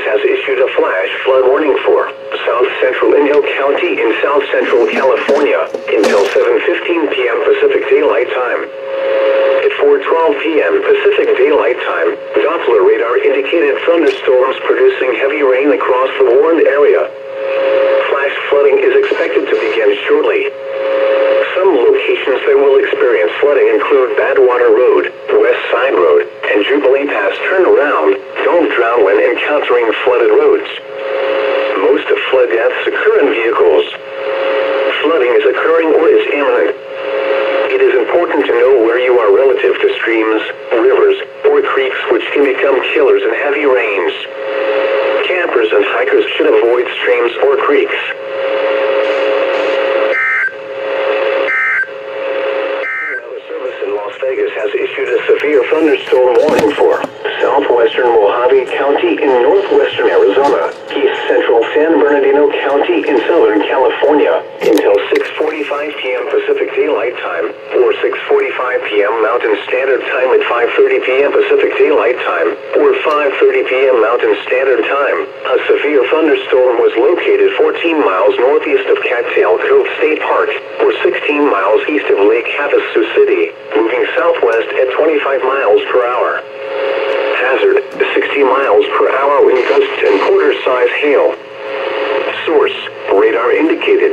has issued a flash flood warning for South Central Inyo County in South Central California until 7:15 p.m. Pacific Daylight Time. At 4:12 p.m. Pacific Daylight Time, Doppler radar indicated thunderstorms producing heavy rain across the warned area. Flash flooding is expected to begin shortly. Some locations that will experience flooding include Badwater Road, West Side Road, and Jubilee Pass turnaround. Don't drown when encountering flooded roads. Most of flood deaths occur in vehicles. Flooding is occurring or is imminent. It is important to know where you are relative to streams, rivers, or creeks, which can become killers in heavy rains. Campers and hikers should avoid streams or creeks. Vegas has issued a severe thunderstorm warning for southwestern Mojave County in northwestern Arizona, east central San Bernardino County in southern California until 6:45 p.m. Pacific Daylight Time or 6:45 p.m. Mountain Standard Time at 5:30 p.m. Pacific Daylight Time or 5:30 p.m. Mountain Standard Time. A severe thunderstorm was located 14 miles northeast of Cattail Cove State Park or 16 miles east of Lake Havasu City, moving southwest at 25 miles per hour. Hazard, 60 miles per hour wind gusts and quarter-size hail. Source, radar indicated.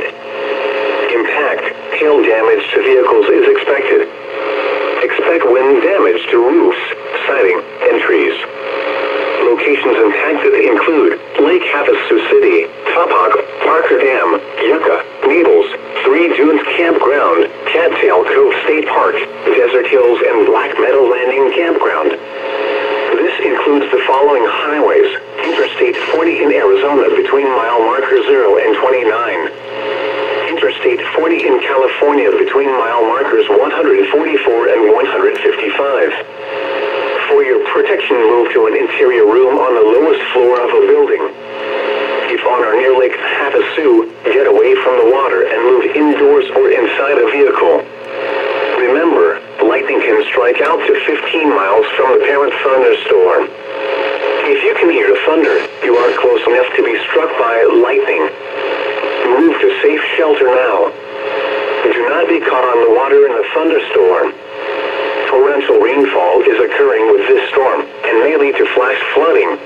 Impact, hail damage to vehicles is expected. Expect wind damage to roofs, siding, and trees. Locations impacted include Lake Havasu City, Topog, Parker Dam, Yucca, Needles, Three Dunes Campground, Cattail Cove State Park, Desert Hills, and Black Meadow Landing Campground. This includes the following highways: Interstate 40 in Arizona between mile marker 0 and 29. Interstate 40 in California between mile markers 144 and 155. For your protection, move to an interior room on the lowest floor of a building. If on or near Lake Havasu, get away from the water and move indoors or inside a vehicle. Remember, lightning can strike out to 15 miles from the parent thunderstorm. If you can hear the thunder, you are close enough to be struck by lightning. Move to safe shelter now. Do not be caught on the water in the thunderstorm. Torrential rainfall is occurring with this storm and may lead to flash flooding.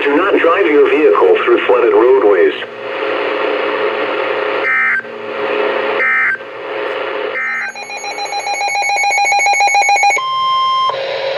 Do not drive your vehicle through flooded roadways.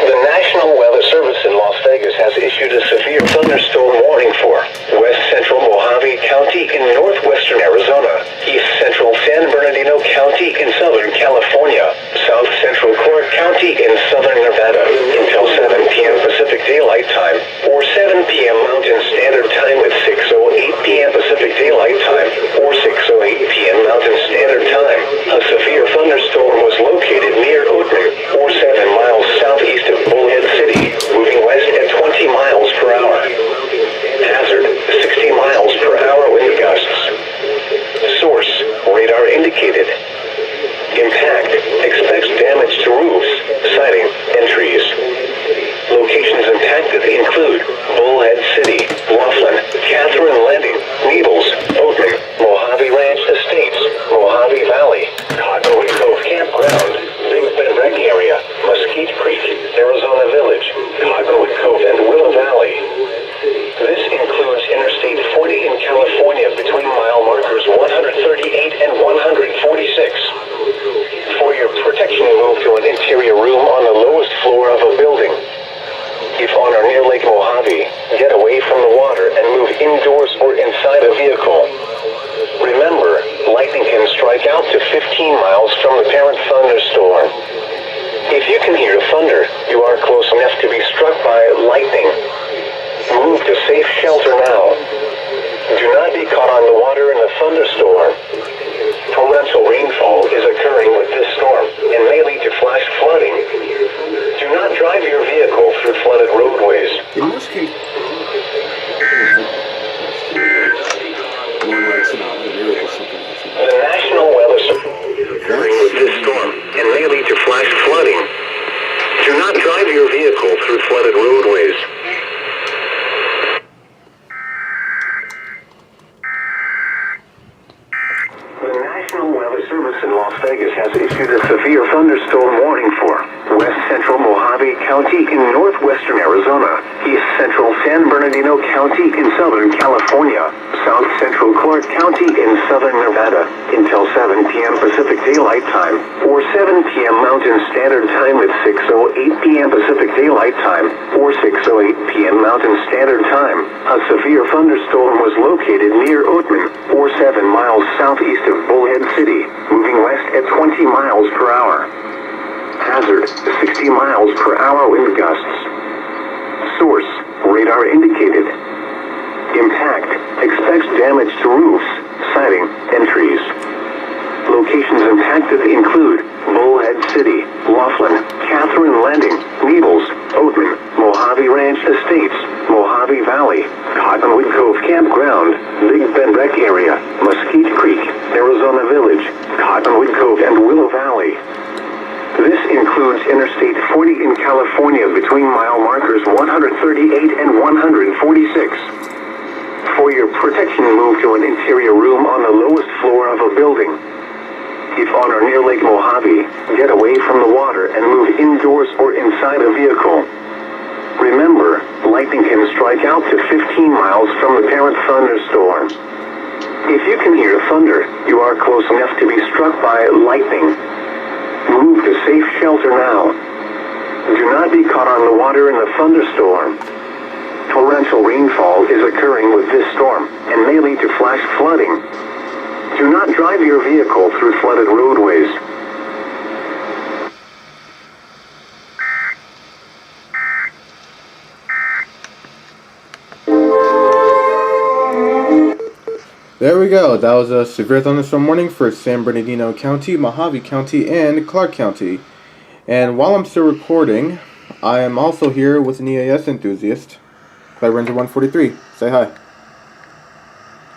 The National Weather Service in Las Vegas has issued a severe thunderstorm warning for West Central Mojave County in northwestern Arizona, East Central San Bernardino County in southern California, South Central Clark County in southern Nevada until 7 p.m. Pacific Daylight Time or 7 p.m. Mountain Standard Time at 6:08 p.m. Pacific Daylight Time or 6:08 p.m. Mountain Standard Time. A severe thunderstorm was located near Oatman or 7 miles southeast of Bullhead City, moving west at 20 miles per hour. Hazard, 60 miles per hour wind gusts. Source, radar indicated. Impact, expects damage to roofs, siding, and trees. Locations impacted include Bullhead City, Laughlin, Catherine Landing, Needles, Oatman, Mojave Ranch Estates, Mojave Valley, Cottonwood Cove Campground, Big Bend Rec Area, Mesquite Creek, Arizona Village, Cottonwood Cove, and Willow Valley. This includes Interstate 40 in California between mile markers 138 and 146. For your protection, move to an interior room on the lowest floor of a building. If on or near Lake Mojave, get away from the water and move indoors or inside a vehicle. Remember, lightning can strike out to 15 miles from the parent thunderstorm. If you can hear thunder, you are close enough to be struck by lightning. Move to safe shelter now. Do not be caught on the water in a thunderstorm. Torrential rainfall is occurring with this storm and may lead to flash flooding. Do not drive your vehicle through flooded roadways. In this case, the National Weather Service is occurring with this storm and may lead to flash flooding. Do not drive your vehicle through flooded roadways. Service in Las Vegas has issued a severe thunderstorm warning for west central Mojave County in northwestern Arizona, east central San Bernardino County in southern California, south central Clark County in southern Nevada until 7 p.m. Pacific Daylight Time, or 7 p.m. Mountain Standard Time at 6:08 p.m. Pacific Daylight Time, or 6:08 p.m. Mountain Standard Time. A severe thunderstorm was located near Oatman, or 7 miles southeast of Bullhead City, moving west at 20 miles per hour. Hazard, 60 miles per hour wind gusts. Source, radar indicated. Impact, expects damage to roofs, siding, and trees. Locations impacted include Bullhead City, Laughlin, Catherine Landing, Needles, Oatman, Mojave Ranch Estates, Mojave Valley, Cottonwood Cove Campground, Big Bend Rec Area, Mesquite Creek, Arizona Village, Cottonwood Cove, and Willow Valley. This includes Interstate 40 in California between mile markers 138 and 146. For your protection, move to an interior room on the lowest floor of a building. If on or near Lake Mojave, get away from the water and move indoors or inside a vehicle. Remember, lightning can strike out to 15 miles from the parent thunderstorm. If you can hear thunder, you are close enough to be struck by lightning. Move to safe shelter now. Do not be caught on the water in the thunderstorm. Torrential rainfall is occurring with this storm and may lead to flash flooding. Do not drive your vehicle through flooded roadways. There we go. That was a severe thunderstorm warning for San Bernardino County, Mojave County, and Clark County. And while I'm still recording, I am also here with an EAS enthusiast, Clay Ranger 143. Say hi.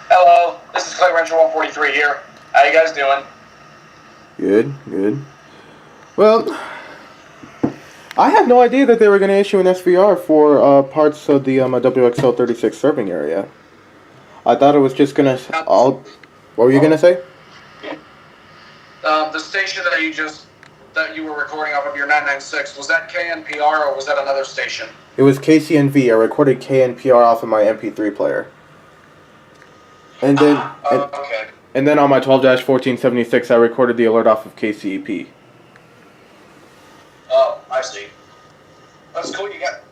Hello, this is Clay Ranger 143 here. How you guys doing? Good, good. Well, I had no idea that they were going to issue an SVR for parts of the WXL 36 serving area. I thought it was just going to all... What were you going to say? The station that you were recording off of your 996, was that KNPR or was that another station? It was KCNV. I recorded KNPR off of my MP3 player. And then... okay. And then on my 12-1476, I recorded the alert off of KCEP. Oh, I see. That's cool. You got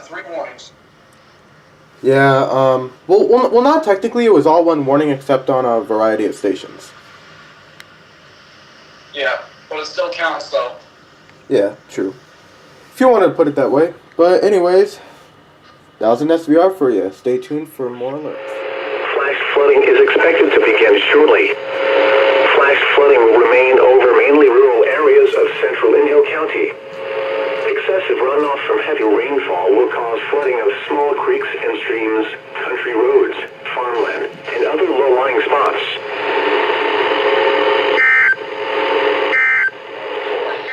3 warnings. Yeah, well, not technically. It was all one warning except on a variety of stations. Yeah, but it still counts, though. Yeah, true. If you want to put it that way. But anyways, that was an SVR for you. Stay tuned for more alerts. Flash flooding is expected to begin shortly. Flash flooding will remain over mainly rural areas of central Inyo County. Excessive runoff from heavy rainfall will cause flooding of small creeks and streams, country roads, farmland, and other low-lying spots.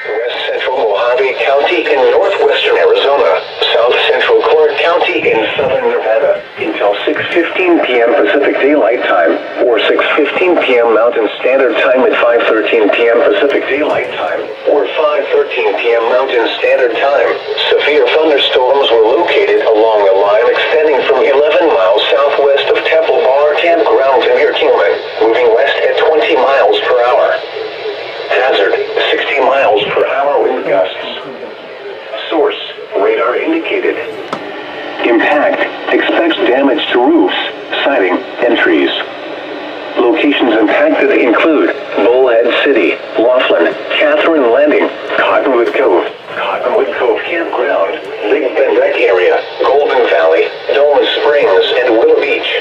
West central Mojave County in northwestern Arizona, south central Clark County in southern Nevada, until 6:15 p.m. Pacific Daylight Time, or 6:15 p.m. Mountain Standard Time at 5:13 p.m. Pacific Daylight Time, or 5:13 p.m. Mountain Standard Time. Severe thunderstorms were located along a line extending from 11 miles southwest of Temple Bar Campground near Kingman, moving west at 20 miles per hour. Hazard, 60 miles per hour wind gusts. Source, radar indicated. Impact, expects damage to roofs, siding, and trees. Locations impacted include Bullhead City, Laughlin, Catherine Landing, Cottonwood Cove Campground, Big Bend Rec Area, Golden Valley, Domus Springs, and Willow Beach.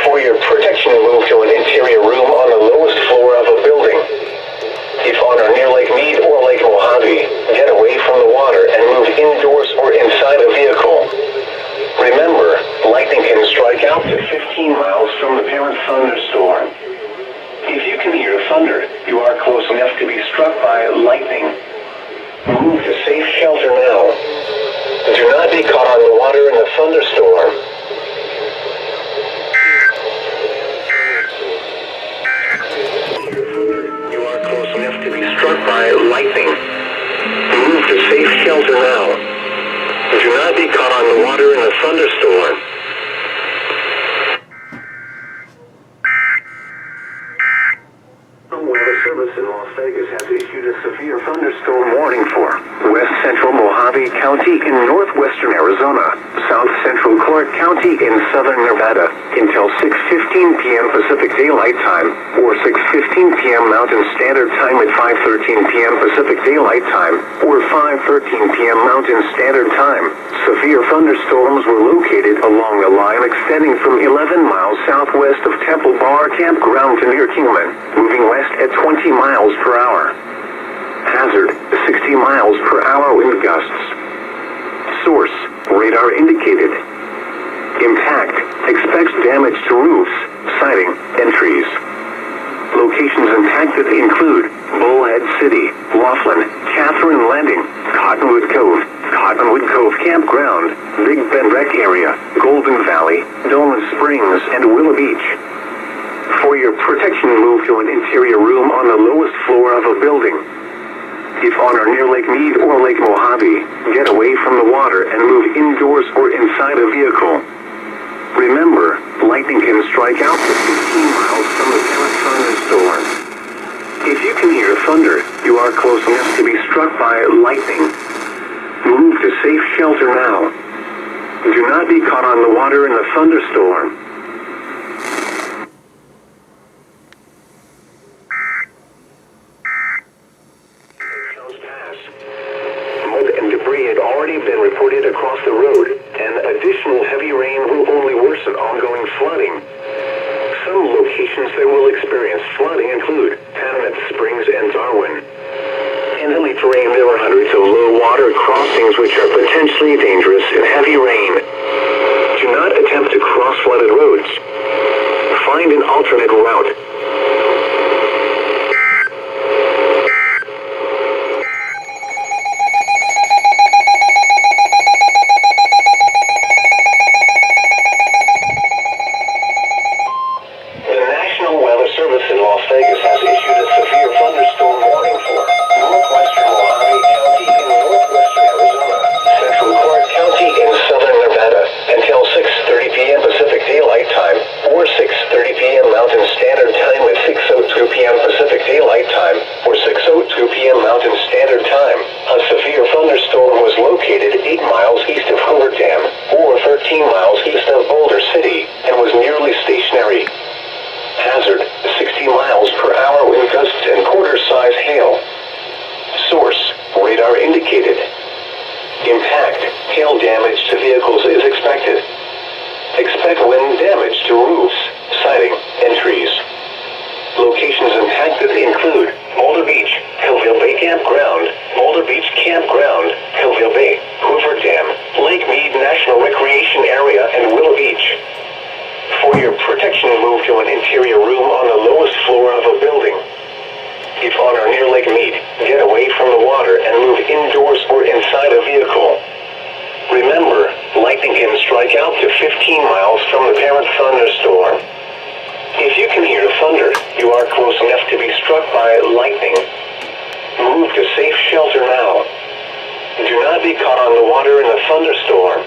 For your protection, move to an interior room on the lowest floor of a building. If on or near Lake Mead or Lake Mojave, get away from the water and move indoors or inside a vehicle. Remember, lightning can strike out to 15 miles from the parent thunderstorm. If you can hear thunder, you are close enough to be struck by lightning. Move to safe shelter now. Do not be caught on the water in a thunderstorm. by lightning. Move to safe shelter now. Do not be caught on the water in a thunderstorm. The Weather Service in Las Vegas has issued a severe thunderstorm warning for west central Mojave County in northwestern Arizona, south central Clark County in southern Nevada until 6:15 p.m. Pacific Daylight Time or 6:15 p.m. Mountain Standard Time at 5:13 p.m. Pacific Daylight Time or 5:13 p.m. Mountain Standard Time. Severe thunderstorms were located along a line extending from 11 miles southwest of Temple Bar Campground to near Kingman, moving west at 20 miles per hour. Hazard, 60 miles per hour wind gusts. Source, radar indicated. Impact, expects damage to roofs, siding, and trees. Locations impacted include Bullhead City, Laughlin, Catherine Landing, Cottonwood Cove Campground, Big Bend Rec Area, Golden Valley, Dolan Springs, and Willow Beach. For your protection, move to an interior room on the lowest floor of a building. If on or near Lake Mead or Lake Mojave, get away from the water and move indoors or inside a vehicle. Remember, lightning can strike out to 15 miles from the parent thunderstorm. If you can hear thunder, you are close enough to be struck by lightning. Move to safe shelter now. Do not be caught on the water in a thunderstorm. Mud and debris had already been reported across the road, and additional heavy rain will only worsen ongoing flooding. Some locations that will experience flooding include Panamint Springs and Darwin. In hilly terrain, there are hundreds of low water crossings which are potentially dangerous in heavy rain. Do not attempt to cross flooded roads. Find an alternate route. Service in Las Vegas has issued a severe thunderstorm warning for northwestern Mojave County in northwestern Arizona, central Clark County in southern Nevada until 6:30 p.m. Pacific Daylight Time or 6:30 p.m. Mountain Standard Time at 6:02 p.m. Pacific Daylight Time or 6:02 p.m. Mountain Standard Time. A severe thunderstorm was located 8 miles east of Hoover Dam or 13 miles east of Boulder City and was nearly stationary. Hazard, 60 miles per hour wind gusts and quarter-size hail. Source, radar indicated. Impact, hail damage to vehicles is expected. Expect wind damage to roofs, siding, and trees. Locations impacted include Boulder Beach, Coville Bay Campground, Boulder Beach Campground, Coville Bay, Hoover Dam, Lake Mead National Recreation Area, and Willow Beach. For your protection, move to an interior room on the lowest floor of a building. If on or near Lake Mead, get away from the water and move indoors or inside a vehicle. Remember, lightning can strike out to 15 miles from the parent thunderstorm. If you can hear thunder, you are close enough to be struck by lightning. Move to safe shelter now. Do not be caught on the water in a thunderstorm.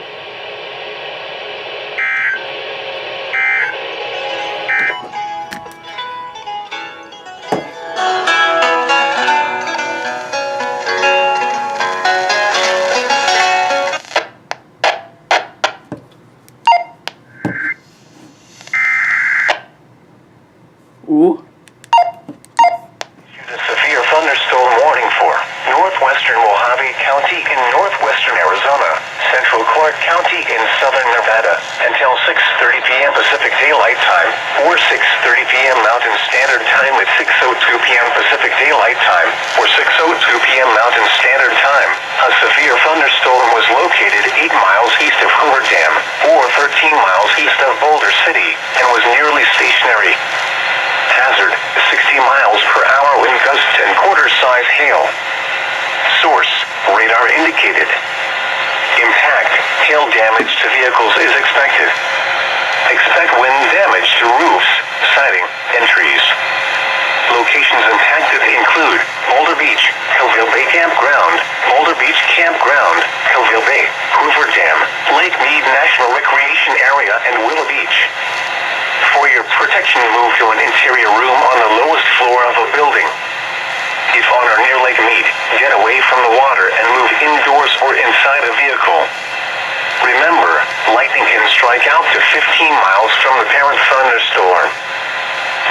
Ooh. A severe thunderstorm warning for northwestern Mojave County in northwestern Arizona, central Clark County in southern Nevada until 6:30 p.m. Pacific Daylight Time or 6:30 p.m. Mountain Standard Time at 6:02 p.m. Pacific Daylight Time or 6:02 p.m. Mountain Standard Time. A severe thunderstorm was located 8 miles east of Hoover Dam or 13 miles east of Boulder City and was nearly stationary. Hazard, 60 miles per hour wind gusts and quarter-size hail. Source, radar indicated. Impact, hail damage to vehicles is expected. Expect wind damage to roofs, siding, and trees. Locations impacted include Boulder Beach, direction, move to an interior room on the lowest floor of a building. If on or near Lake Mead, get away from the water and move indoors or inside a vehicle. Remember, lightning can strike out to 15 miles from the parent thunderstorm.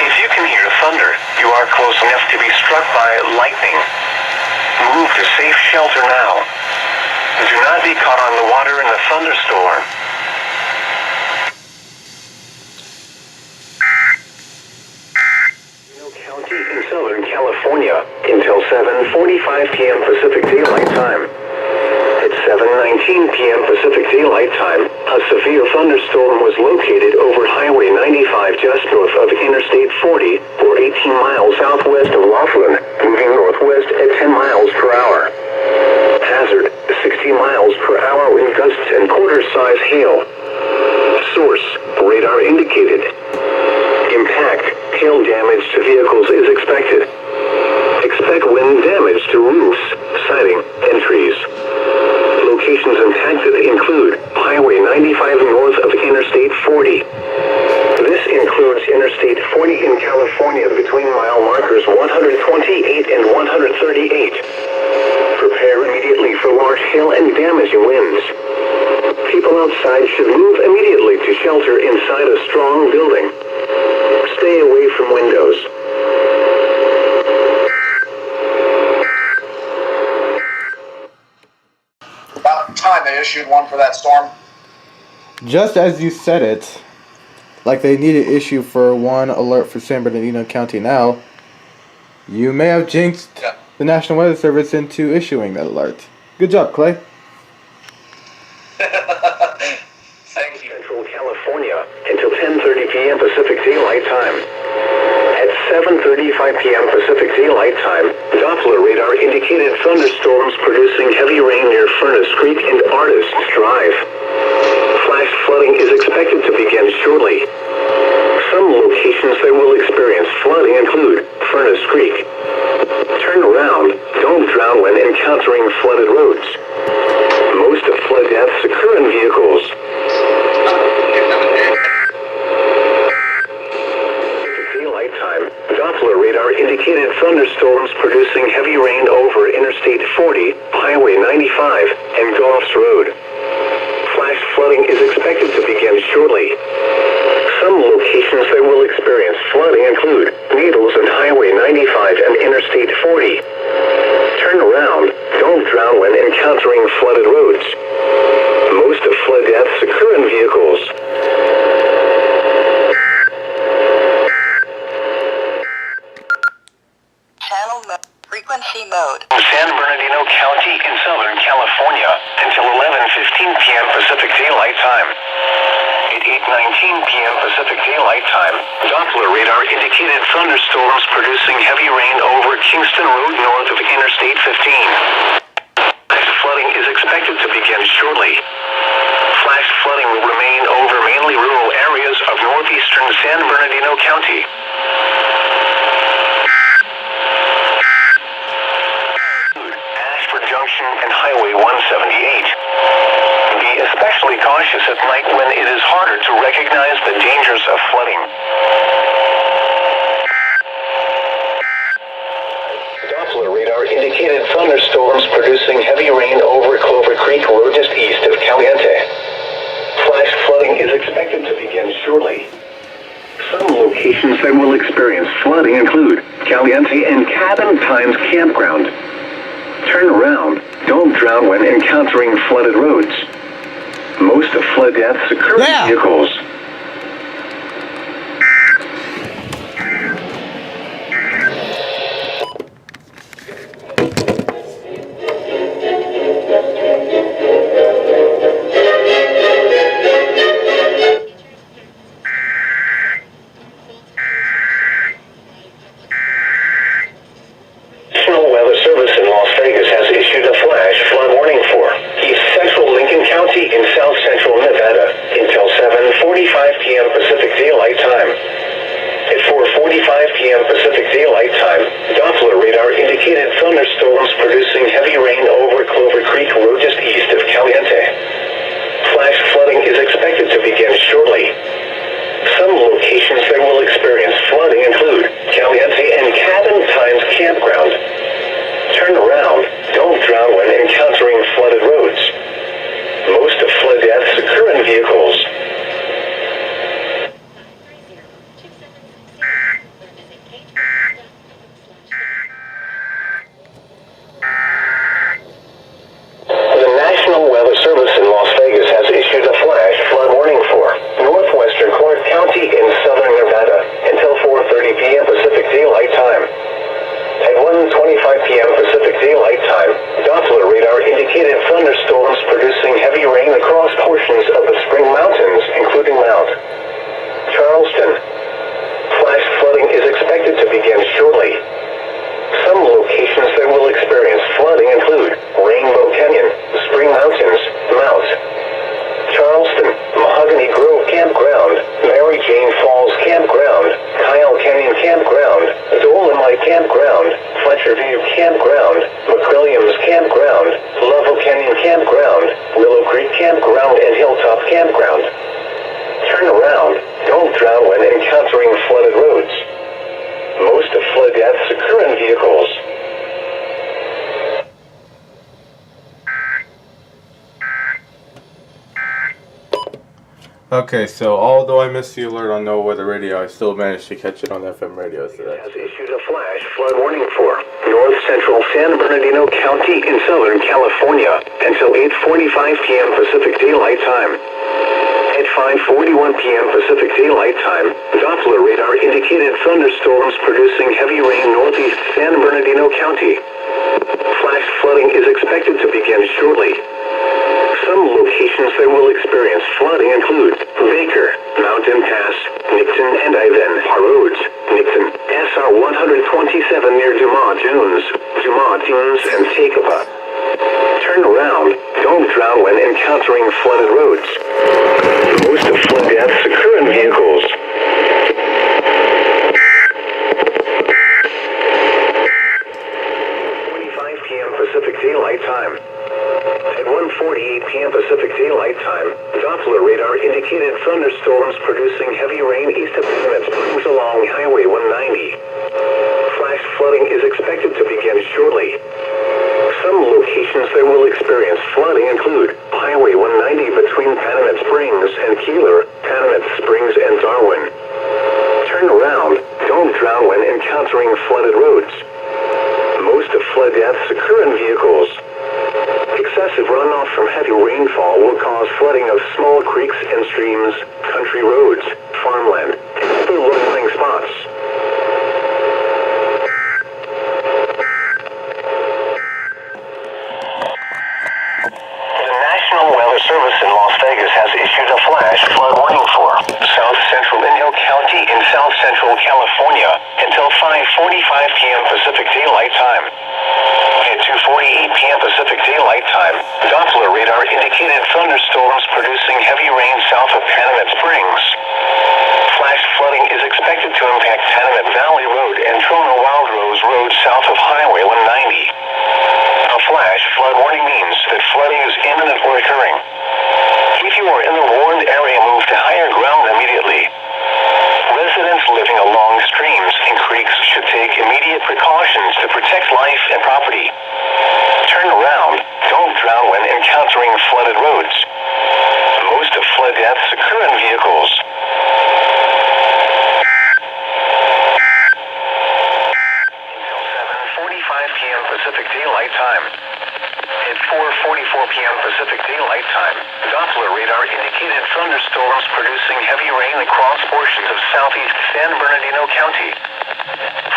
If you can hear thunder, you are close enough to be struck by lightning. Move to safe shelter now. Do not be caught on the water in a thunderstorm. County in Southern California until 7:45 p.m. Pacific Daylight Time. At 7:19 p.m. Pacific Daylight Time, a severe thunderstorm was located over Highway 95 just north of Interstate 40, or 18 miles southwest of Laughlin, moving northwest at 10 miles per hour. Hazard, 60 miles per hour wind gusts and quarter-size hail. Source, radar indicated. Impact, hail damage to vehicles is expected. Expect wind damage to roofs, siding, and trees. Locations impacted include Highway 95 north of Interstate 40. This includes Interstate 40 in California between mile markers 128 and 138. Prepare immediately for large hail and damaging winds. People outside should move immediately to shelter inside a strong building. Stay away from windows. About time they issued one for that storm. Just as you said it, like they need to issue for one alert for San Bernardino County now, you may have jinxed the National Weather Service into issuing that alert. Good job, Clay. Thank you. Central California until 10:30 p.m. Pacific Daylight Time. At 7:35 p.m. Pacific Daylight Time, Doppler radar indicated thunderstorms producing heavy rain near Furnace Creek and Artists Drive. Flash flooding is expected to begin shortly. Some locations that will experience flooding include Furnace Creek. Turn around, don't drown when encountering flooded roads. Most of flood deaths occur in vehicles. Daylight time, Doppler radar indicated thunderstorms producing heavy rain over Interstate 40, Highway 95, and Goffs Road. Flash flooding is expected to begin shortly. Some locations that will experience flooding include Needles and Highway 95 and Interstate 40. Turn around, don't drown when encountering flooded roads. Most of flood deaths occur in vehicles. Channel frequency mode. San Bernardino County in Southern California until 11:15 p.m. Pacific Daylight Time. At 8:19 p.m. Pacific Daylight Time, Doppler radar indicated thunderstorms producing heavy rain over Kingston Road north of Interstate 15. Flooding is expected to begin shortly. Flash flooding will remain over mainly rural areas of northeastern San Bernardino County. Ashford Junction and Highway 178. Be especially cautious at night when it is harder to recognize the dangers of flooding. Doppler radar indicated thunderstorms producing heavy rain over Clover Creek Road just east of Caliente. Flash flooding is expected to begin shortly. Some locations that will experience flooding include Caliente and Cabin Pines Campground. Turn around, don't drown when encountering flooded roads. Most of flood deaths occur in vehicles. National Weather Service in Las Vegas has issued a flash flood warning for East Central Lincoln County in South Central Nevada until 7:45 p.m. Pacific Daylight Time. At 4:45 p.m. Pacific Daylight Time, Doppler radar indicated thunderstorms producing heavy rain over Clover Creek Road just east of Caliente. Flash flooding is expected to begin shortly. Some Some locations that will experience flooding include Caliente and Cabin Pines Campground. Turn around. Don't drown when encountering flooded roads. Most of flood deaths occur in vehicles. The National Weather Service in Las Vegas has issued a flash flood warning for northwestern Clark County in southern Nevada until 4:30 p.m. Pacific Daylight Time. At 1:25 p.m. Pacific Daylight Time, Doppler radar indicated thunderstorms producing heavy rain across portions of the Spring Mountains, including Mount Charleston. Flash flooding is expected to begin shortly. Some locations that will experience flooding include Rainbow Canyon, Spring Mountains, Mount Charleston, Mahogany Grove Campground, Mary Jane Falls Campground, Kyle Canyon Campground, Dolomite Campground, Fletcher View Campground, McWilliams Campground, Lovell Canyon Campground, Willow Creek Campground, and Hilltop Campground. Turn around. Don't drown when encountering flooded roads. Most of flood deaths occur in vehicles. Okay, so although I missed the alert on No Weather Radio, I still managed to catch it on FM radio. So Has issued a flash flood warning for north central San Bernardino County in Southern California until 8:45 p.m. Pacific Daylight Time. At 5:41 p.m. Pacific Daylight Time, Doppler radar indicated thunderstorms producing heavy rain northeast San Bernardino County. Flash flooding is expected to begin shortly. Some locations that will experience flooding include Baker, Mountain Pass, Nixon and Ivan Roads, Nixon, SR 127 near Dumont Dunes, and Takapa. Turn around. Don't drown when encountering flooded roads. Most of flood deaths occur in vehicles. 45 p.m. Pacific Daylight Time. At 1:48 p.m. Pacific Daylight Time, Doppler radar indicated thunderstorms producing heavy rain east of Panamint Springs along Highway 190. Flash flooding is expected to begin shortly. Some locations that will experience flooding include Highway 190 between Panamint Springs and Keeler, Panamint Springs and Darwin. Turn around. Don't drown when encountering flooded roads. Most of flood deaths occur in vehicles. Excessive runoff from heavy rainfall will cause flooding of small creeks and streams, country roads, farmland, and other low-lying spots. The National Weather Service in Las Vegas has issued a flash flood warning for South Central Inyo County in South Central California until 5:45 p.m. Pacific Daylight Time. At 2:48 p.m. Pacific Daylight Time, Doppler radar indicated thunderstorms producing heavy rain south of Panamint Springs. Flash flooding is expected to impact Panamint Valley Road and Trona Wild Rose Road south of Highway 190. A flash flood warning means that flooding is imminent or occurring. If you are in the warned area, move to higher ground immediately. Residents living along streams and creeks should take immediate precautions to protect life and property. Turn around. Don't drown when encountering flooded roads. Most of flood deaths occur in vehicles. Until 7:45 p.m. Pacific Daylight Time. At 4:44 p.m. Pacific Daylight Time, Doppler radar indicated thunderstorms producing heavy rain across portions of southeast San Bernardino County.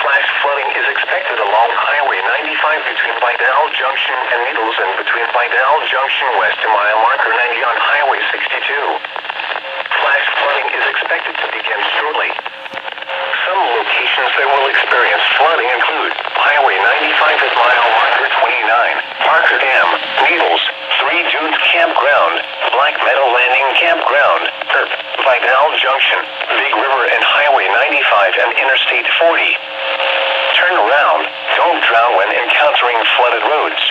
Flash flooding is expected along Highway 95 between Vidal Junction and Needles and between Vidal Junction west to mile marker 90 on Highway 62. Flash flooding is expected to begin shortly. Some locations that will experience flooding include Highway 95 at mile marker 29, Parker Dam, Needles, Three Dunes Campground, Black Meadow Landing Campground, Vidal Junction, Big River and Highway 95 and Interstate 40. Turn around. Don't drown when encountering flooded roads.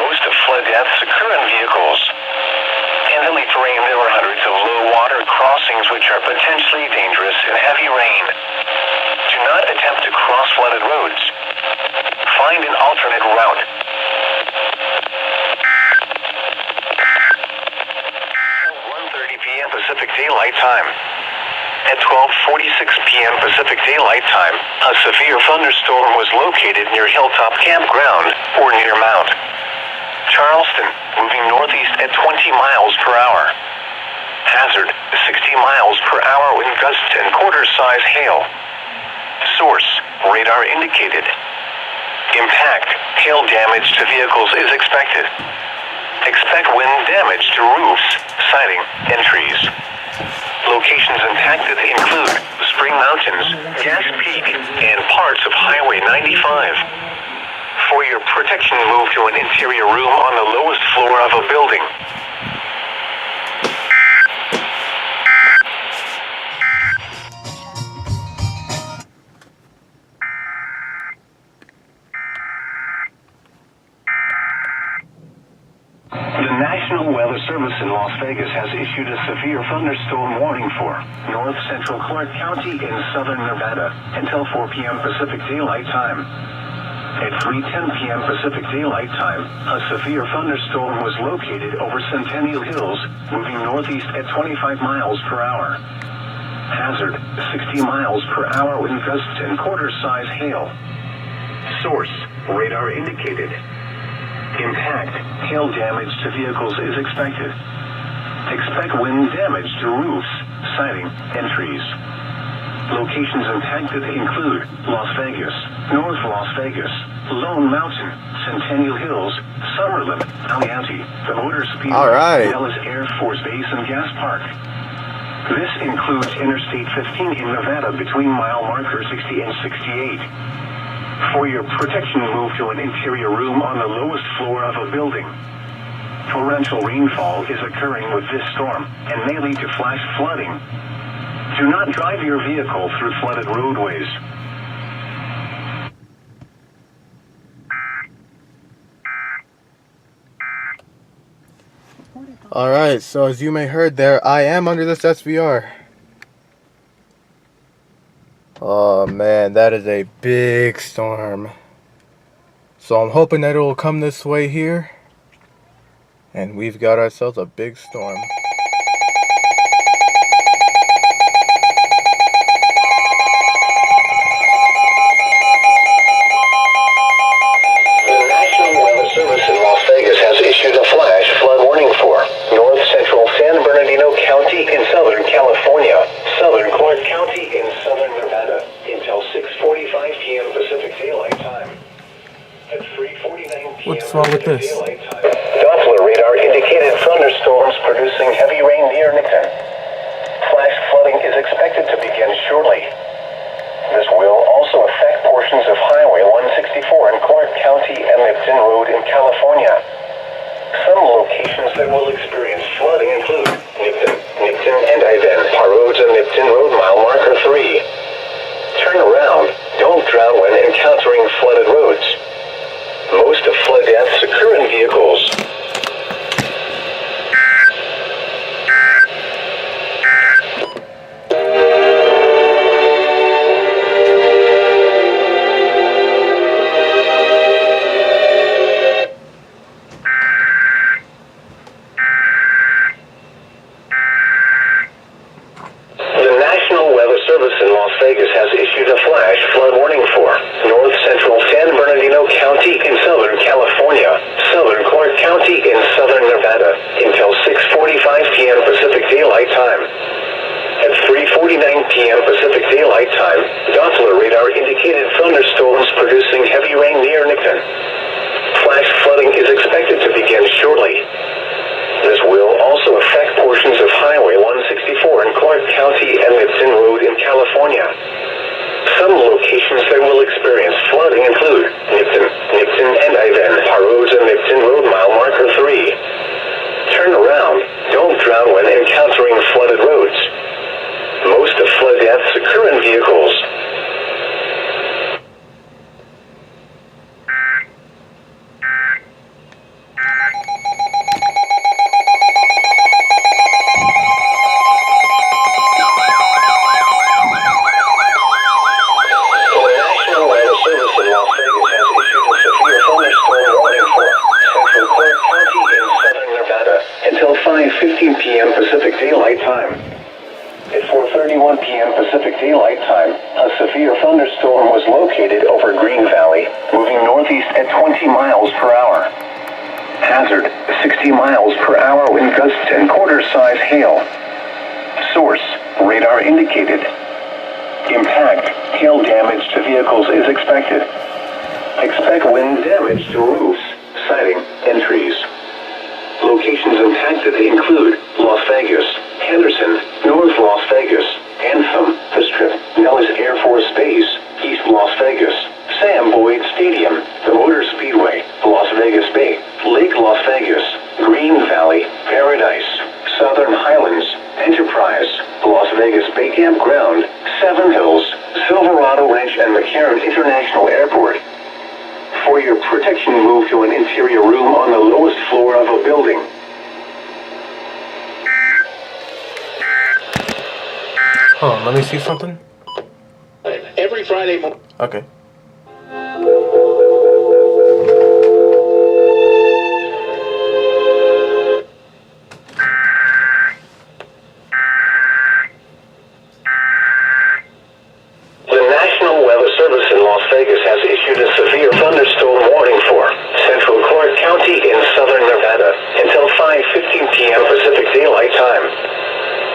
Most of flood deaths occur in vehicles. In hilly terrain, there are hundreds of low water avoid crossings which are potentially dangerous in heavy rain. Do not attempt to cross flooded roads. Find an alternate route. 1:30 p.m. Pacific Daylight Time. At 12:46 p.m. Pacific Daylight Time, a severe thunderstorm was located near Hilltop Campground, or near Mount Charleston, moving northeast at 20 miles per hour. Hazard, 60 miles per hour wind gusts and quarter-size hail. Source, radar indicated. Impact, hail damage to vehicles is expected. Expect wind damage to roofs, siding, and trees. Locations impacted include Spring Mountains, Gas Peak, and parts of Highway 95. For your protection, move to an interior room on the lowest floor of a building. The National Weather Service in Las Vegas has issued a severe thunderstorm warning for north central Clark County in southern Nevada until 4 p.m. Pacific Daylight Time. At 3:10 p.m. Pacific Daylight Time, a severe thunderstorm was located over Centennial Hills, moving northeast at 25 miles per hour. Hazard, 60 miles per hour wind gusts and quarter-size hail. Source, radar indicated. Impact, hail damage to vehicles is expected. Expect wind damage to roofs, siding, and trees. Locations impacted include Las Vegas, North Las Vegas, Lone Mountain, Centennial Hills, Summerlin, Aliante, the Motor Speedway, Dallas Air Force Base, and Gas Park. This includes Interstate 15 in Nevada between mile marker 60 and 68. For your protection, move to an interior room on the lowest floor of a building. Torrential rainfall is occurring with this storm and may lead to flash flooding. Do not drive your vehicle through flooded roadways. Alright, so as you may heard there, I am under this SVR. Oh man, that is a big storm. So I'm hoping that it will come this way here. And we've got ourselves a big storm. The National Weather Service in Las Vegas has issued a flash flood warning for north central San Bernardino County in Southern California, southern Clark County in southern Nevada, until 6:45 p.m. Pacific Daylight Time. At 3:49 p.m. What's wrong with this? Daylight Time, Doppler radar indicated thunderstorms producing heavy rain near Nixon. Flash flooding is expected to begin shortly. This will also affect portions of Highway 164 in Clark County and Lipton Road in California. Some locations that will experience flooding include Nipton and Ivan, Par Roads and Nipton Road, mile marker 3. Turn around. Don't drown when encountering flooded roads. Most of flood deaths occur in vehicles. The National Weather Service in Las Vegas has issued a flash flood warning for north central San Bernardino County in southern California, southern Clark County in southern Nevada, until 6:45 p.m. Pacific Daylight Time. At 3:49 p.m. Pacific Daylight Time, Doppler radar indicated thunderstorms producing heavy rain near Nixon. Flash flooding is expected to begin shortly. This will also affect portions of Highway 164 in Clark County and Lipton Road in California. Some locations that will experience flooding include Nipton and Ivan, Par Roads and Lipton Road, mile marker 3. Turn around. Don't drown when encountering flooded roads. Most of flood deaths occur in vehicles. Pacific Daylight Time, a severe thunderstorm was located over Green Valley, moving northeast at 20 miles per hour. Hazard, 60 miles per hour wind gusts and quarter-size hail. Source, radar indicated. Impact, hail damage to vehicles is expected. Expect wind damage to roofs, siding, and trees. Locations impacted include Las Vegas, Henderson, North Las Vegas, Anthem, The Strip, Nellis Air Force Base, East Las Vegas, Sam Boyd Stadium, the Motor Speedway, Las Vegas Bay, Lake Las Vegas, Green Valley, Paradise, Southern Highlands, Enterprise, Las Vegas Bay Campground, Seven Hills, Silverado Ranch, and McCarran International Airport. For your protection, move to an interior room on the lowest floor of a building. Hold on, let me see something. Every Friday morning. Okay. The National Weather Service in Las Vegas has issued a severe thunderstorm warning for Central Clark County in southern Nevada until 5:15 p.m. Pacific Daylight Time.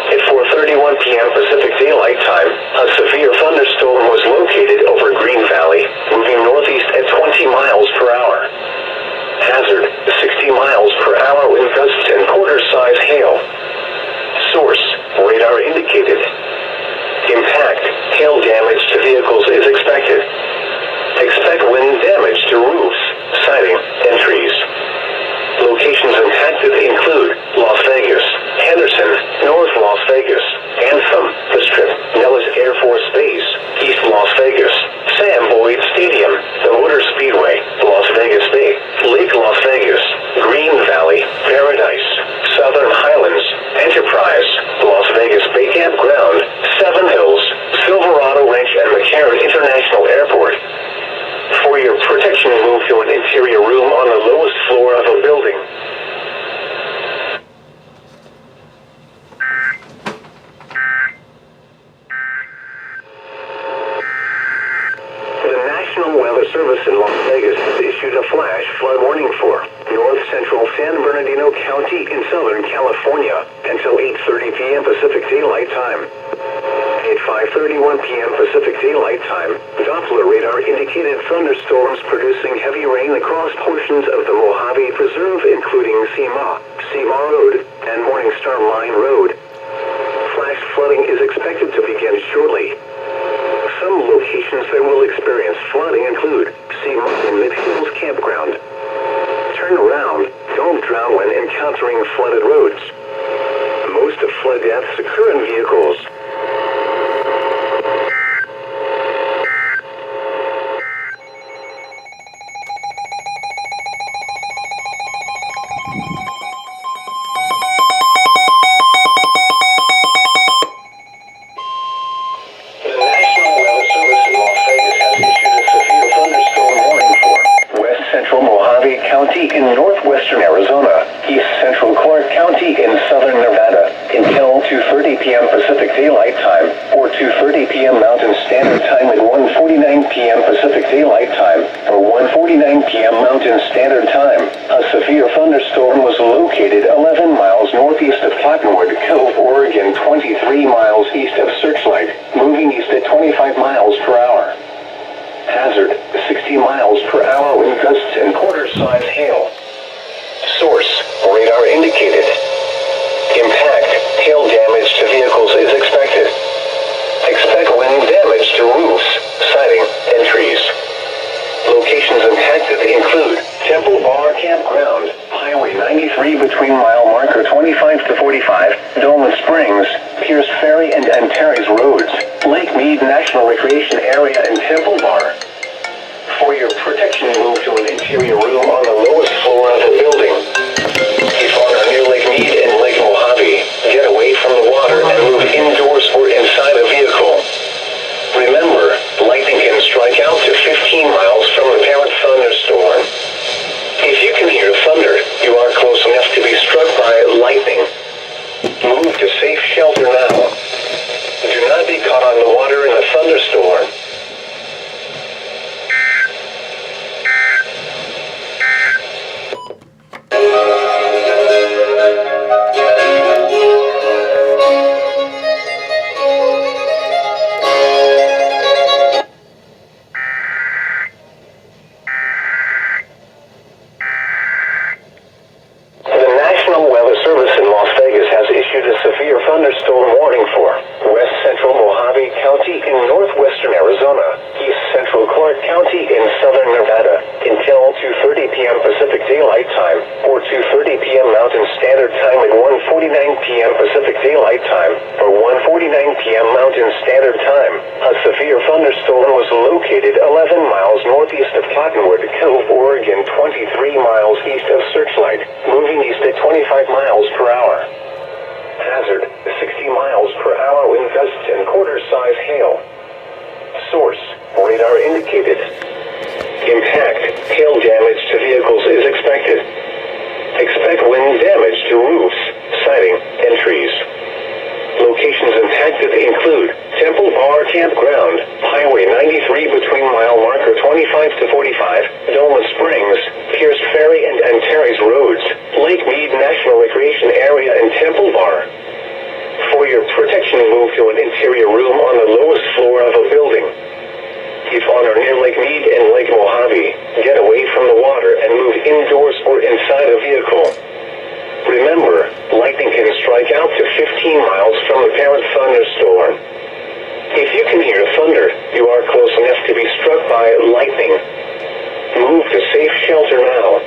At 4:31 p.m. Pacific Daylight Time, a severe thunderstorm was located over Green Valley, moving northeast at 20 miles per hour. Hazard, 60 miles per hour wind gusts and quarter-size hail. Source, radar indicated. Impact, hail damage to vehicles is expected. Expect wind damage to roofs, siding, and trees. Locations impacted include Las Vegas, Henderson, North Las Vegas, Anthem, The Strip, Nellis Air Force Base, East Las Vegas, Sam Boyd Stadium, the Motor Speedway, Las Vegas Bay, Lake Las Vegas, Green Valley, Paradise, Southern Highlands, Enterprise, Las Vegas Bay Campground, Seven Hills, Silverado Ranch, and McCarran International Airport. For your protection, move to an interior room on the lowest floor of a building. The National Weather Service in Las Vegas has issued a flash flood warning for north central San Bernardino County in Southern California until 8:30 p.m. Pacific Daylight Time. At 5:31 p.m. Pacific Daylight Time, Doppler radar indicated thunderstorms producing heavy rain across portions of the Mojave Preserve, including Sema Road, and Morningstar Line Road. Flash flooding is expected to begin shortly. Some locations that will experience flooding include Sema and Mid Hills Campground. Turn around, don't drown when encountering flooded roads. Most of flood deaths occur in vehicles. County in northwestern Arizona, east central Clark County in southern Nevada, until 2:30 p.m. Pacific Daylight Time, or 2:30 p.m. Mountain Standard Time and 1:49 p.m. Pacific Daylight Time, or 1:49 p.m. Mountain Standard Time. A severe thunderstorm was located 11 miles northeast of Cottonwood Cove, Oregon, 23 miles east of Searchlight, moving east at 25 miles per hour. Hazard, 60 miles per hour wind gusts and quarter-size hail. Source, radar indicated. Impact, hail damage to vehicles is expected. Expect wind damage to roofs, siding, and trees. Locations impacted include Temple Bar Campground, Highway 93 between mile marker 25 to 45, Dolman Springs, Pierce Ferry and Antares Roads, Lake Mead National Recreation Area and Temple Bar. For your protection, move to an interior room on the lowest floor of the building. If on or near Lake Mead and Lake Mojave, get away from the water and move indoors or inside a vehicle. Remember, lightning can strike out to 15 miles from the parent thunderstorm. If you can hear thunder, you are close enough to be struck by lightning. Move to safe shelter now. Do not be caught on the Clark County in southern Nevada until 2:30 p.m. Pacific Daylight Time or 2:30 p.m. Mountain Standard Time and 1:49 p.m. Pacific Daylight Time or 1:49 p.m. Mountain Standard Time. A severe thunderstorm was located 11 miles northeast of Cottonwood Cove, Oregon, 23 miles east of Searchlight, moving east at 25 miles per hour. Hazard, 60 miles per hour wind gusts and quarter-size hail. Source, radar indicated. Impact, hail damage to vehicles is expected. Expect wind damage to roofs, siding, and trees. Locations impacted include Temple Bar Campground, Highway 93 between mile marker 25 to 45, Doma Springs, Pierce Ferry and Antares Roads, Lake Mead National Recreation Area and Temple Bar. For your protection, move to an interior room on the lowest floor of a building. If on or near Lake Mead and Lake Mojave, get away from the water and move indoors or inside a vehicle. Remember, lightning can strike out to 15 miles from the parent thunderstorm. If you can hear thunder, you are close enough to be struck by lightning. Move to safe shelter now.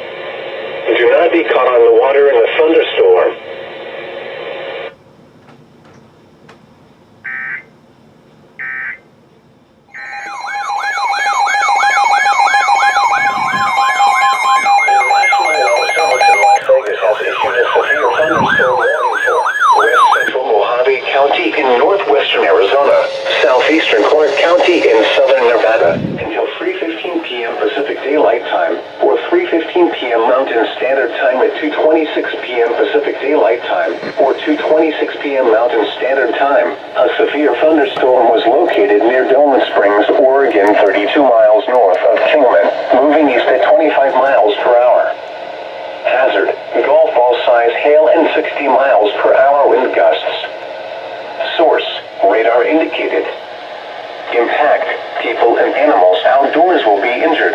Do not be caught on the water in the thunderstorm. County in northwestern Arizona, southeastern Clark County in southern Nevada, until 3:15 p.m. Pacific Daylight Time, or 3:15 p.m. Mountain Standard Time at 2:26 p.m. Pacific Daylight Time, or 2:26 p.m. Mountain Standard Time. A severe thunderstorm was located near Doma Springs, Oregon, 32 miles north of Kingman, moving east at 25 miles per hour. Hazard, golf ball size hail and 60 miles per hour wind gusts. Source, radar indicated. Impact, people and animals outdoors will be injured.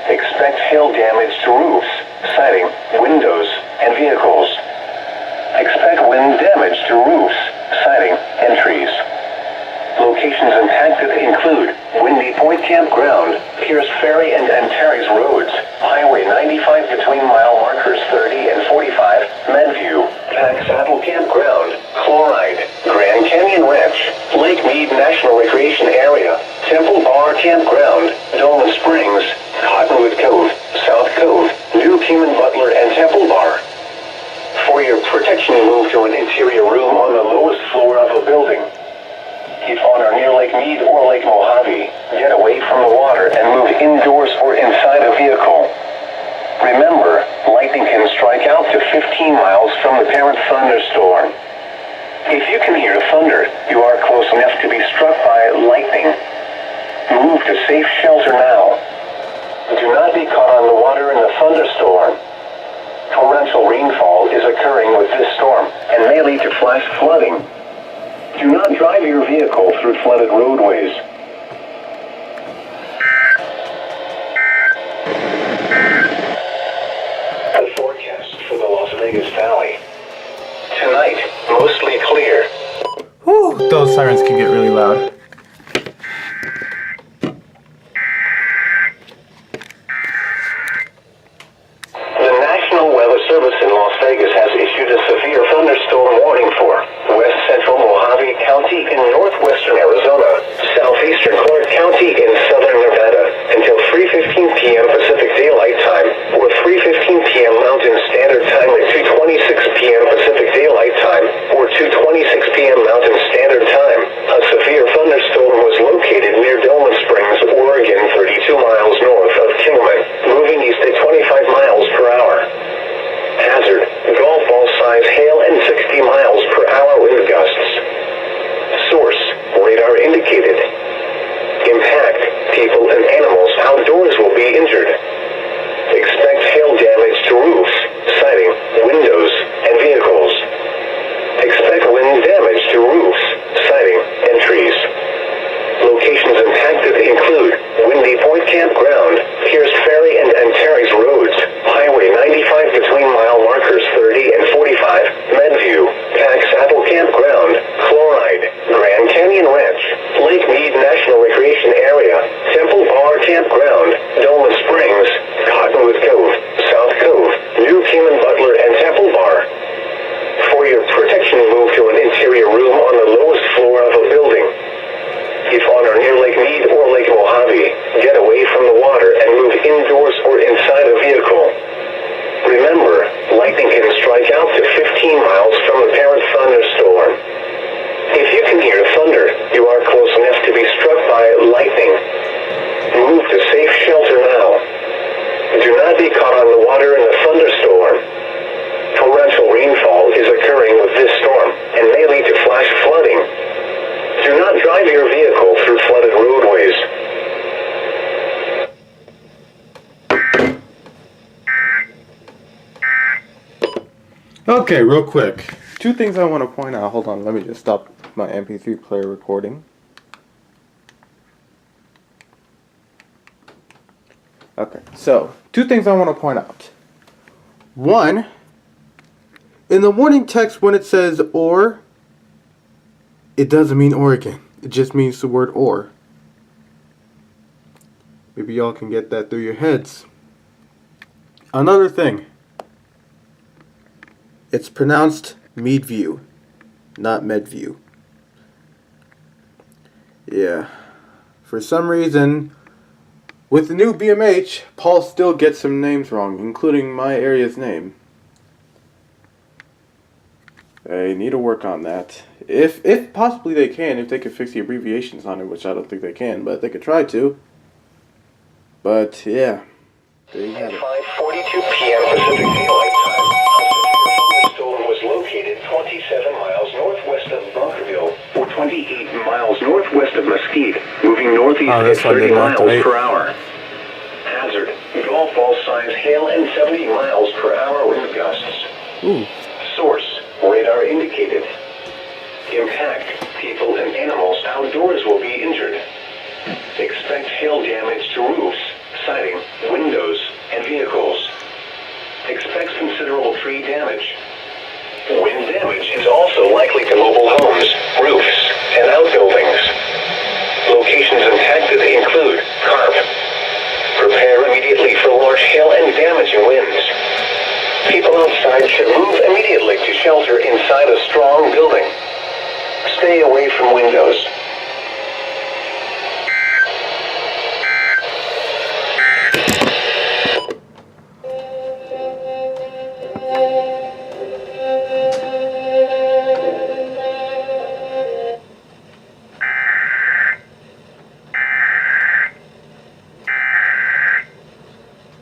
Expect hail damage to roofs, siding, windows, and vehicles. Expect wind damage to roofs, siding, and trees. Locations impacted include Windy Point Campground, Pierce Ferry and Antares Roads, Highway 95 between mile markers 30 and 45, Medview, Pack Saddle Campground, Chloride, Grand Canyon Ranch, Lake Mead National Recreation Area, Temple Bar Campground, Doma Springs, Cottonwood Cove, South Cove, New Kingman Butler, and Temple Bar. For your protection, move to an interior room on the lowest floor of a building. If on or near Lake Mead or Lake Mojave, get away from the water and move indoors or inside a vehicle. Remember, lightning can strike out to 15 miles from the parent thunderstorm. If you can hear thunder, you are close enough to be struck by lightning. Move to safe shelter now. Do not be caught on the water in the thunderstorm. Torrential rainfall is occurring with this storm and may lead to flash flooding. Do not drive your vehicle through flooded roadways. The forecast for the Las Vegas Valley. Tonight, mostly clear. Whew, those sirens can get really loud. The National Weather Service in Las Vegas has issued a severe thunderstorm warning for west central Mojave County in northwestern Arizona, southeastern Clark County in southern Nevada, until 3:15 p.m. Pacific Daylight Time, or 3:15 p.m. Mountain Standard Time at 2:26 p.m. Pacific Daylight Time, or 2:26 p.m. Mountain Standard Time. A severe thunderstorm was located near Doma Springs, Oregon, 32 miles north of Kingman, moving east at 25 miles per hour. Hazard, golf ball size hail and 60 miles per hour wind gusts. Source, radar indicated. Impact, people and animals outdoors will be injured. Expect hail damage to roofs, siding, windows, and vehicles. Expect wind damage to roofs, siding, and trees. Locations impacted include Windy Point Campground, Pierce Ferry and Antares Roads, Highway 95 between mile markers 30 and 45, Medview, Pack Saddle Campground, Chloride, Grand Canyon Ranch, Lake Mead National Recreation Area, Temple Bar move to safe shelter now. Do not be caught on the water in a thunderstorm. Torrential rainfall is occurring with this storm and may lead to flash flooding. Do not drive your vehicle through flooded roadways. Okay, real quick. Two things I want to point out. Hold on, let me just stop my MP3 player recording. Okay, so, two things I want to point out. One, in the warning text when it says or, it doesn't mean Oregon. It just means the word or. Maybe y'all can get that through your heads. Another thing. It's pronounced Meadview, not Medview. Yeah. For some reason, with the new BMH, Paul still gets some names wrong, including my area's name. They need to work on that. If possibly they can, if they could fix the abbreviations on it, which I don't think they can, but they could try to. But yeah, there you have it. At 5:42 p.m. Pacific Daylight Time, a storm was located 27 miles northwest of Bunkerville, or 28 miles northwest of Mesquite, moving northeast at 30 miles per hour. Hazard: golf ball size hail and 70 miles per hour wind gusts. Ooh. Source: radar indicated. Impact: people and animals outdoors will be injured. Expect hail damage to roofs, siding, windows, and vehicles. Expects considerable tree damage. Wind damage is also likely to mobile homes, roofs, and outbuildings. Locations impacted include CARP. Prepare immediately for large hail and damaging winds. People outside should move immediately to shelter inside a strong building. Stay away from windows.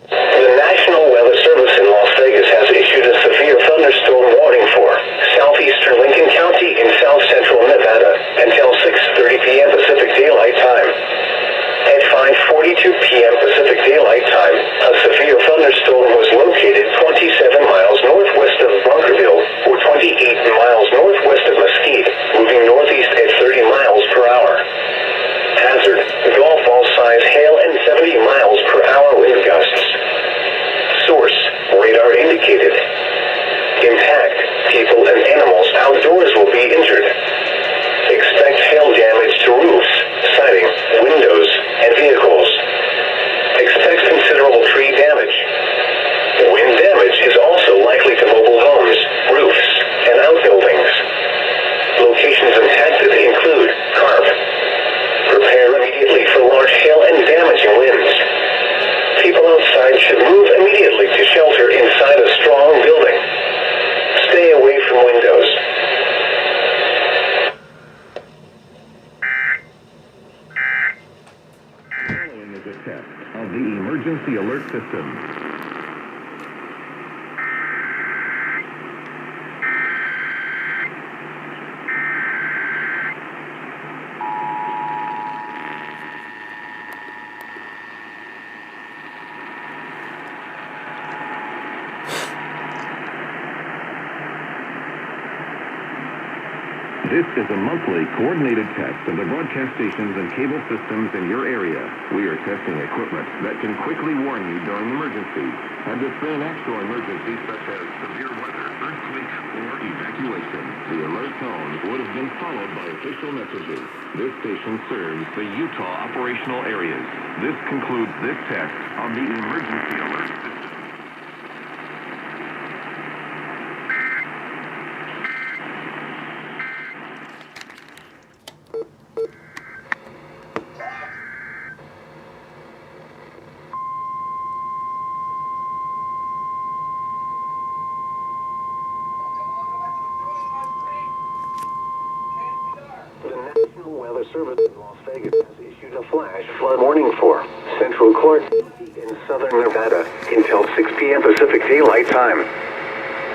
The National Weather Service in Las Vegas has issued a severe thunderstorm warning for southeastern Lincoln County in south central Nevada until 6:30 p.m. Pacific Daylight Time. At 5:42 p.m. Pacific Daylight Time, a severe thunderstorm was located 27 miles northwest of Bunkerville, or 28 miles northwest of Mesquite, moving northeast at 30 miles per hour. Hazard: golf ball size hail and 70 miles per hour wind gusts. Source: radar indicated. Impact: people and animals outdoors will be injured. Expect hail damage to roofs, siding, windows, and vehicles. Expect considerable tree damage. Wind damage is also likely to mobile homes, roofs, and outbuildings. Locations impacted include CARP. Prepare immediately for large hail and damaging winds. People outside should move immediately to shelter inside a strong building. Stay away from windows. Following is a test of the emergency alert system. This is a monthly coordinated test of the broadcast stations and cable systems in your area. We are testing equipment that can quickly warn you during emergencies. Had this been an actual emergency such as severe weather, earthquake, or evacuation, the alert tone would have been followed by official messages. This station serves the Utah operational areas. This concludes this test of the emergency alert system. The National Weather Service in Las Vegas has issued a flash flood warning for Central Clark in southern Nevada until 6 p.m. Pacific Daylight Time.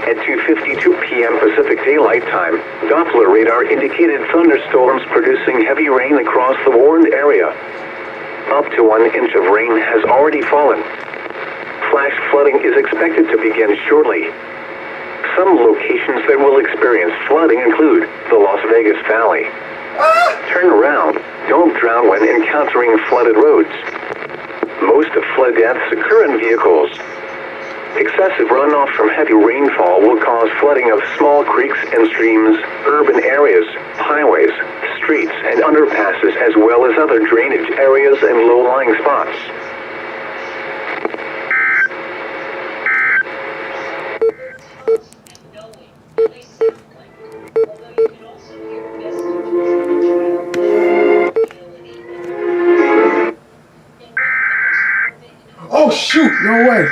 At 2:52 p.m. Pacific Daylight Time, Doppler radar indicated thunderstorms producing heavy rain across the warned area. Up to 1 inch of rain has already fallen. Flash flooding is expected to begin shortly. Some locations that will experience flooding include the Las Vegas Valley. Turn around. Don't drown when encountering flooded roads. Most of flood deaths occur in vehicles. Excessive runoff from heavy rainfall will cause flooding of small creeks and streams, urban areas, highways, streets, and underpasses, as well as other drainage areas and low-lying spots. Oh shoot! No way.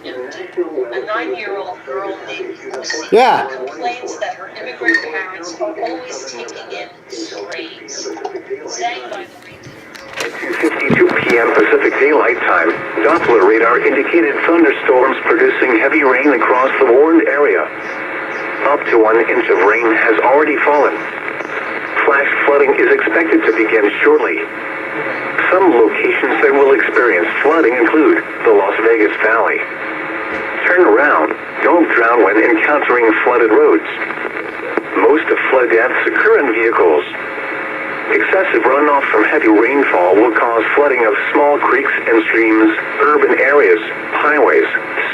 A 9-year-old girl named Lucy Yeah. complains that her immigrant parents are always taking in strays. Sang by the At 2:52 p.m. Pacific Daylight Time, Doppler radar indicated thunderstorms producing heavy rain across the warned area. Up to 1 inch of rain has already fallen. Flash flooding is expected to begin shortly. Some locations that will experience flooding include the Las Vegas Valley. Turn around. Don't drown when encountering flooded roads. Most of flood deaths occur in vehicles. Excessive runoff from heavy rainfall will cause flooding of small creeks and streams, urban areas, highways,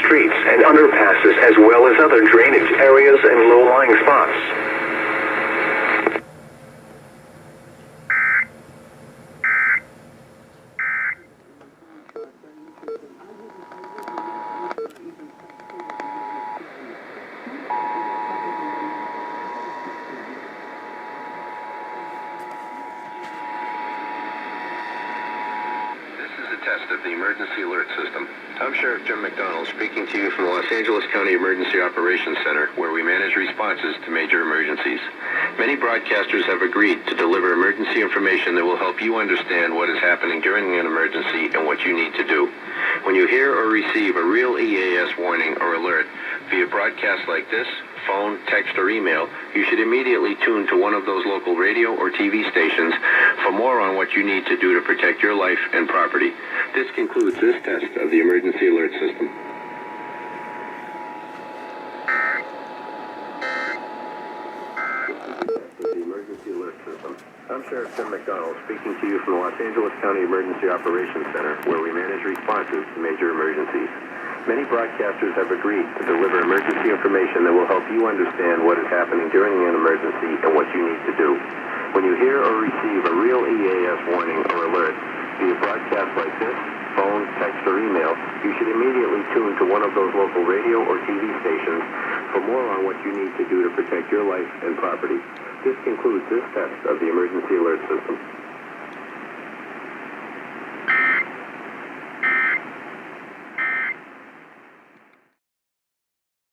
streets, and underpasses, as well as other drainage areas and low-lying spots. Test of the emergency alert system. I'm Sheriff Jim McDonald speaking to you from the Los Angeles County Emergency Operations Center, where we manage responses to major emergencies. Many broadcasters have agreed to deliver emergency information that will help you understand what is happening during an emergency and what you need to do. When you hear or receive a real EAS warning or alert via broadcast like this, phone, text, or email, you should immediately tune to one of those local radio or TV stations for more on what you need to do to protect your life and property. This concludes this test of the emergency alert system. The emergency alert system. I'm Sheriff Jim McDonald speaking to you from the Los Angeles County Emergency Operations Center, where we manage responses to major emergencies. Many broadcasters have agreed to deliver emergency information that will help you understand what is happening during an emergency and what you need to do. When you hear or receive a real EAS warning or alert via broadcast like this, phone, text, or email, you should immediately tune to one of those local radio or TV stations for more on what you need to do to protect your life and property. This concludes this test of the emergency alert system.